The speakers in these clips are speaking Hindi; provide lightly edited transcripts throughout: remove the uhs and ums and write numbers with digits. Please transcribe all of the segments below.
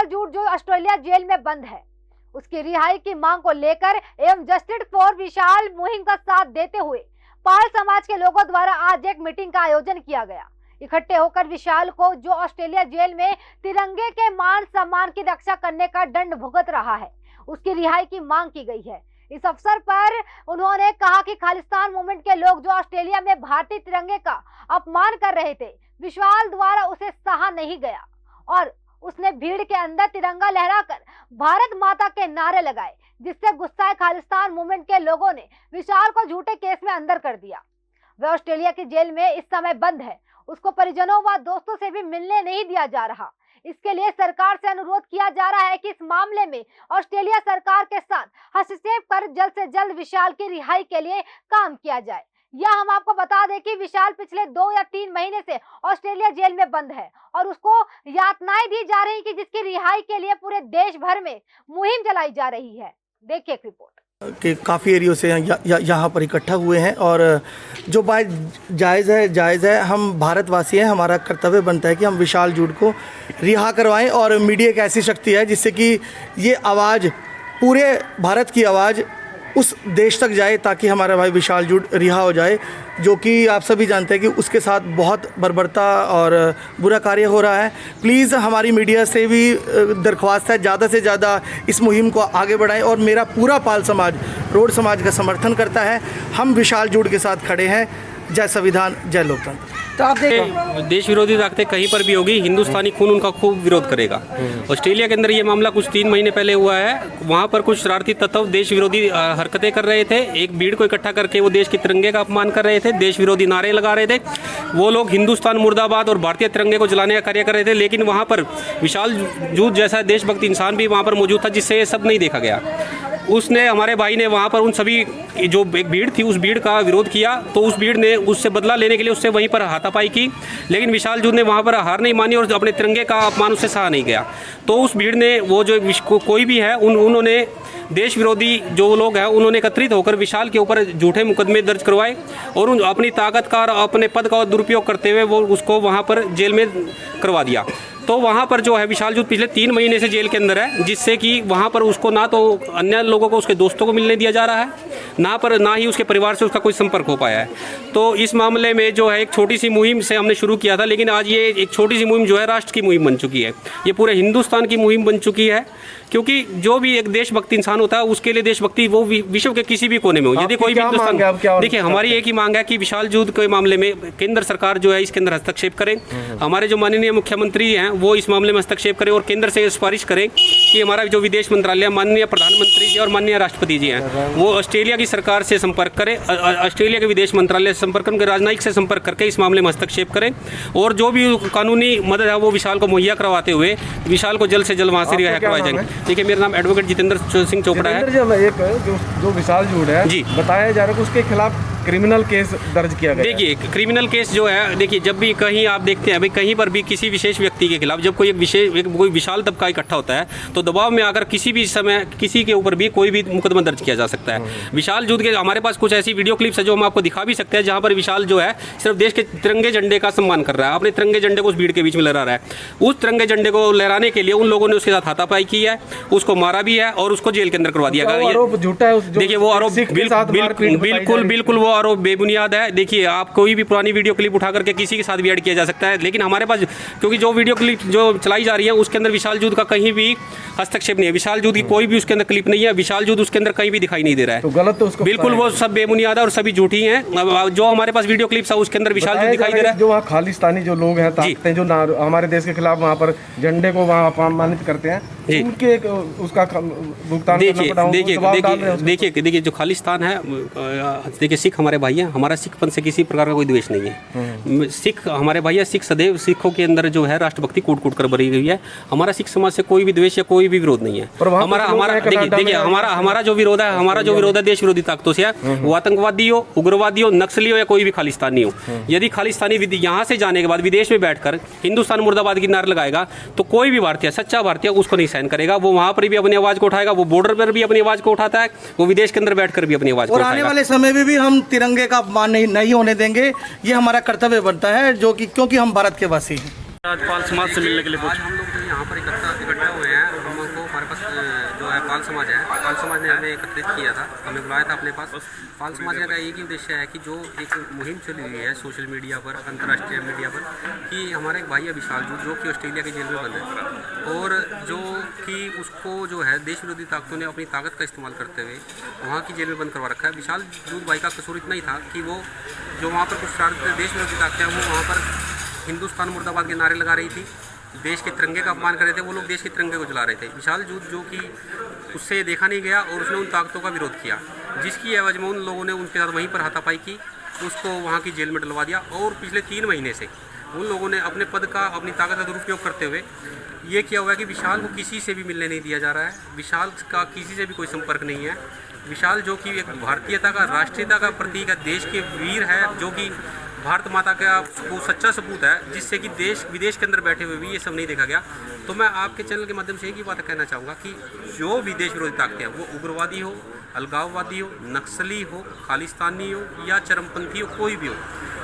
विशाल जूट जो ऑस्ट्रेलिया जेल में बंद है, उसकी रिहाई की मांग को लेकर एवं जस्टिस फॉर विशाल मुहिम का साथ देते हुए पाल समाज के लोगों द्वारा आज एक मीटिंग का आयोजन किया गया। इकट्ठे होकर विशाल को, जो ऑस्ट्रेलिया जेल में तिरंगे के मान सम्मान की रक्षा करने का दंड भुगत रहा है, उसकी रिहाई की मांग की गई है। इस अवसर पर उन्होंने कहा कि खालिस्तान मूवमेंट के लोग जो ऑस्ट्रेलिया में भारतीय तिरंगे का अपमान कर रहे थे, विशाल द्वारा उसे सहा नहीं गया और उसने भीड़ के अंदर तिरंगा लहराकर भारत माता के नारे लगाए, जिससे गुस्साए खालिस्तान मूवमेंट के लोगों ने विशाल को झूठे केस में अंदर कर दिया। वह ऑस्ट्रेलिया की जेल में इस समय बंद है, उसको परिजनों व दोस्तों से भी मिलने नहीं दिया जा रहा। इसके लिए सरकार से अनुरोध किया जा रहा है कि इस मामले में ऑस्ट्रेलिया सरकार के साथ हस्तक्षेप कर जल्द से जल्द विशाल की रिहाई के लिए काम किया जाए। यह हम आपको बता दें कि विशाल पिछले 2 या 3 महीने से ऑस्ट्रेलिया जेल में बंद है और उसको यातनाएं दी जा रही कि जिसकी रिहाई के लिए पूरे देश भर में मुहिम चलाई जा रही है। देखिए एक रिपोर्ट कि काफ़ी एरियो से यहाँ पर इकट्ठा हुए हैं और जो बात जायज़ है। हम भारतवासी हैं, हमारा कर्तव्य बनता है कि हम विशाल जूट को रिहा करवाएं और मीडिया एक ऐसी शक्ति है जिससे कि ये आवाज़, पूरे भारत की आवाज़ उस देश तक जाए ताकि हमारा भाई विशाल जूट रिहा हो जाए, जो कि आप सभी जानते हैं कि उसके साथ बहुत बर्बरता और बुरा कार्य हो रहा है। प्लीज़ हमारी मीडिया से भी दरख्वास्त है, ज़्यादा से ज़्यादा इस मुहिम को आगे बढ़ाएं और मेरा पूरा पाल समाज, रोड समाज का समर्थन करता है। हम विशाल जूट के साथ खड़े हैं। जय संविधान, जय लोकतंत्र। तो आप देखो, देश विरोधी ताकतें कहीं पर भी होगी, हिंदुस्तानी खून उनका खूब विरोध करेगा। ऑस्ट्रेलिया के अंदर ये मामला कुछ 3 महीने पहले हुआ है। वहाँ पर कुछ शरारती तत्व देश विरोधी हरकतें कर रहे थे। एक भीड़ को इकट्ठा करके वो देश के तिरंगे का अपमान कर रहे थे, देश विरोधी नारे लगा रहे थे। वो लोग हिंदुस्तान मुर्दाबाद और भारतीय तिरंगे को जलाने का कार्य कर रहे थे, लेकिन वहाँ पर विशाल जूट जैसा देशभक्त इंसान भी वहाँ पर मौजूद था, जिससे ये सब नहीं देखा गया। उसने, हमारे भाई ने वहाँ पर उन सभी जो एक भीड़ थी, उस भीड़ का विरोध किया, तो उस भीड़ ने उससे बदला लेने के लिए उससे वहीं पर हाथापाई की, लेकिन विशाल जूट ने वहाँ पर हार नहीं मानी और अपने तिरंगे का अपमान उससे सहा नहीं गया। तो उस भीड़ ने, वो जो कोई भी है, उन्होंने देश विरोधी जो लोग हैं, उन्होंने एकत्रित होकर विशाल के ऊपर झूठे मुकदमे दर्ज करवाए और अपनी ताकत का और अपने पद का दुरुपयोग करते हुए वो उसको वहाँ पर जेल में करवा दिया। तो वहाँ पर जो है विशाल जूट पिछले 3 महीने से जेल के अंदर है, जिससे कि वहाँ पर उसको ना तो अन्य लोगों को, उसके दोस्तों को मिलने दिया जा रहा है, ना ही उसके परिवार से उसका कोई संपर्क हो पाया है। तो इस मामले में जो है एक छोटी सी मुहिम से हमने शुरू किया था, लेकिन आज ये एक छोटी सी मुहिम जो है राष्ट्र की मुहिम बन चुकी है। ये पूरे हिंदुस्तान की मुहिम बन चुकी है, क्योंकि जो भी एक देशभक्त इंसान होता है उसके लिए देशभक्ति वो विश्व के किसी भी कोने में हो। यदि कोई भी हिंदुस्तान, देखिए हमारी एक ही मांग है कि विशाल जूट के मामले में केंद्र सरकार जो है इसके अंदर हस्तक्षेप करे। हमारे जो माननीय मुख्यमंत्री हैं वो इस मामले में हस्तक्षेप करें और केंद्र से सिफारिश करें कि हमारा जो विदेश मंत्रालय, माननीय प्रधानमंत्री जी और माननीय राष्ट्रपति जी हैं, वो ऑस्ट्रेलिया की सरकार से संपर्क करें, ऑस्ट्रेलिया के विदेश मंत्रालय से संपर्क करके, राजनयिक से संपर्क करके इस मामले में हस्तक्षेप करें और जो भी कानूनी मदद है वो विशाल को मुहैया करवाते हुए विशाल को जल्द से जल्द वहाँ से रिहा करवाए जाएंगे। देखिए, मेरा नाम एडवोकेट जितेंद्र सिंह चोपड़ा है। जो विशाल जूट है जी, बताया जा रहा है कि उसके खिलाफ क्रिमिनल केस दर्ज किया गया। देखिए, क्रिमिनल केस जो है, देखिए जब भी कहीं आप देखते हैं भाई, कहीं पर भी किसी विशेष व्यक्ति के खिलाफ जब कोई कोई विशाल तबका इकट्ठा होता है तो दबाव में आकर किसी भी समय किसी के ऊपर भी कोई भी मुकदमा दर्ज किया जा सकता है। विशाल जूट के हमारे पास कुछ ऐसी वीडियो क्लिप्स है जो हम आपको दिखा भी सकते हैं, जहाँ पर विशाल जो है सिर्फ देश के तिरंगे झंडे का सम्मान कर रहा है, अपने तिरंगे झंडे को उस भीड़ के बीच में लहरा रहा है। उस तिरंगे झंडे को लहराने के लिए उन लोगों ने उसके साथ हाथापाई की है, उसको मारा भी है और उसको जेल के अंदर करवा दिया गया। देखिए, वो आरोप बिल्कुल वो आरोप बेबुनियाद है। देखिए, आप कोई भी पुरानी वीडियो क्लिप उठा करके किसी के साथ भी ऐड किया जा सकता है, लेकिन हमारे पास क्योंकि जो वीडियो क्लिप जो चलाई जा रही है उसके अंदर विशाल जूट का कहीं भी हस्तक्षेप नहीं है, विशाल जूट की कोई भी उसके अंदर क्लिप नहीं है, विशाल जूट उसके अंदर कहीं भी दिखाई नहीं दे रहा है। तो गलत तो उसको बिल्कुल वो सब बेबुनियाद है और सभी झूठी हैं। जो हमारे पास वीडियो क्लिप्स है उसके अंदर विशाल जूट दिखाई दे रहा है। जो वहाँ खालिस्तानी जो लोग हैं, ताकतें जो हमारे देश के खिलाफ वहाँ पर झंडे को वहाँ अपमानित करते हैं, उनके उसका भुगतान देखिए जो खालिस्तान है, देखिए सिख हमारे भाई हैं, हमारा सिखपन से किसी प्रकार का कोई द्वेष नहीं है। सिख हमारे भाई है, सिख सदैव सिखों के अंदर जो है राष्ट्रभक्ति कूट कूट कर भरी हुई है। हमारा सिख समाज से कोई भी द्वेष या कोई भी विरोध नहीं है। देखिए हमारा जो विरोध है देश विरोधी ताकतों से है, वो आतंकवादी हो, उग्रवादी हो, नक्सली हो या कोई भी खालिस्तानी हो। यदि खालिस्तानी यहाँ से जाने के बाद विदेश में बैठकर हिंदुस्तान मुर्दाबाद की नारे लगाएगा तो कोई भी भारतीय, सच्चा भारतीय उसको नहीं सहन करेगा। वो वहाँ पर भी अपनी आवाज को उठाएगा, वो बॉर्डर पर भी अपनी आवाज को उठाता है, वो विदेश के अंदर बैठकर भी अपनी आवाज को उठाएगा। आने वाले समय में भी हम तिरंगे का अपमान नहीं होने देंगे, ये हमारा कर्तव्य बनता है, जो कि क्योंकि हम भारत के वासी हैं। आज पाल समाज से मिलने के लिए हम लोग यहाँ पर इकट्ठा हुए हैं पाल समाज है, पाल समाज ने हमें एकत्रित किया था, हमें बुलाया था अपने पास। पाल समाज का एक ही उद्देश्य है कि जो एक मुहिम चली हुई है सोशल मीडिया पर, अंतर्राष्ट्रीय मीडिया पर, कि हमारे एक भाई है विशाल जूट, जो कि ऑस्ट्रेलिया की जेल में बंद है और जो कि उसको जो है देश विरोधी ताकतों ने अपनी ताकत का इस्तेमाल करते हुए वहाँ की जेल में बंद करवा रखा है। विशाल जूट भाई का कसूर इतना ही था कि वो जो वहाँ पर कुछ देश विरोधी ताकतें हैं वो वहाँ पर हिंदुस्तान मुर्दाबाद के नारे लगा रही थी, देश के तिरंगे का अपमान कर रहे थे, वो लोग देश के तिरंगे को जला रहे थे। विशाल जूट जो कि उससे देखा नहीं गया और उसने उन ताकतों का विरोध किया, जिसकी एवज में उन लोगों ने उनके साथ वहीं पर हाथापाई की, उसको वहाँ की जेल में डलवा दिया। और पिछले 3 महीने से उन लोगों ने अपने पद का, अपनी ताकत का दुरुपयोग करते हुए ये किया हुआ है कि विशाल को किसी से भी मिलने नहीं दिया जा रहा है, विशाल का किसी से भी कोई संपर्क नहीं है। विशाल जो कि एक भारतीयता का, राष्ट्रीयता का प्रतीक है, देश के वीर है, जो कि भारत माता का वो सच्चा सबूत है, जिससे कि देश विदेश के अंदर बैठे हुए भी ये सब नहीं देखा गया। तो मैं आपके चैनल के माध्यम से एक ही बात कहना चाहूँगा कि जो विदेश विरोधी ताकतें हैं, वो उग्रवादी हो, अलगाववादी हो, नक्सली हो, खालिस्तानी हो या चरमपंथी हो, कोई भी हो,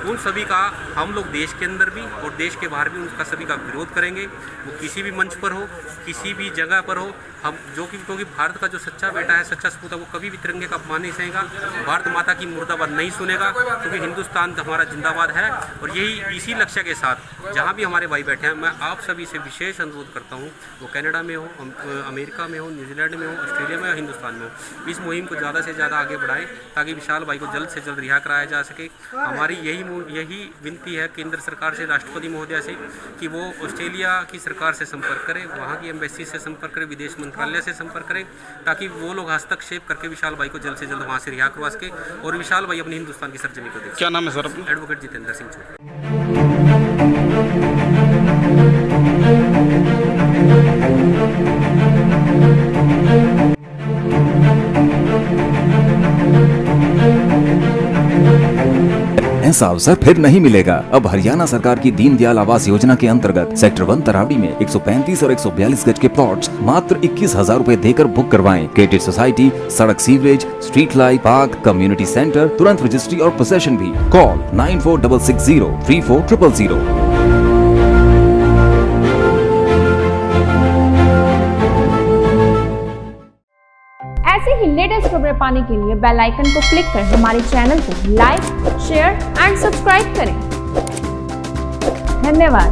उन सभी का हम लोग देश के अंदर भी और देश के बाहर भी उनका सभी का विरोध करेंगे। वो किसी भी मंच पर हो, किसी भी जगह पर हो, हम जो कि क्योंकि भारत का जो सच्चा बेटा है, सच्चा सपूत है, वो कभी भी तिरंगे का अपमान नहीं सहेगा, भारत माता की मुर्दाबाद नहीं सुनेगा, क्योंकि हिंदुस्तान हमारा जिंदाबाद है। और यही इसी लक्ष्य के साथ जहाँ भी हमारे भाई बैठे हैं, मैं आप सभी से विशेष अनुरोध करता हूँ, वो कनाडा में हो, अमेरिका में हो, न्यूजीलैंड में हो, ऑस्ट्रेलिया में हो, हिंदुस्तान में हो, इस मुहिम को ज़्यादा से ज़्यादा आगे बढ़ाएं ताकि विशाल भाई को जल्द से जल्द रिहा कराया जा सके। हमारी यही विनती है केंद्र सरकार से, राष्ट्रपति महोदया से, कि वो ऑस्ट्रेलिया की सरकार से संपर्क करें, वहाँ की एम्बेसी से संपर्क करें, विदेश मंत्रालय से संपर्क करें, ताकि वो लोग हस्तक्षेप करके विशाल भाई को जल्द से जल्द वहाँ से रिहा करवा सके और विशाल भाई अपनी हिंदुस्तान की सरजमी को देख। क्या नाम है सर अपना? एडवोकेट जितेंद्र सिंह छोटे। ऐसा अवसर फिर नहीं मिलेगा। अब हरियाणा सरकार की दीनदयाल आवास योजना के अंतर्गत सेक्टर 1 तरावड़ी में 135 और 142 गज के प्लॉट्स मात्र 21,000 रुपए देकर बुक करवाएं। गेटेड सोसाइटी, सड़क, sewerage, street light, park, community centre, तुरंत रजिस्ट्री और पोसेशन भी। कॉल 9466034000। ऐसे ही लेटेस्ट खबरें पाने के लिए बेल आइकन को क्लिक कर हमारे चैनल को लाइक, शेयर एंड सब्सक्राइब करें। धन्यवाद।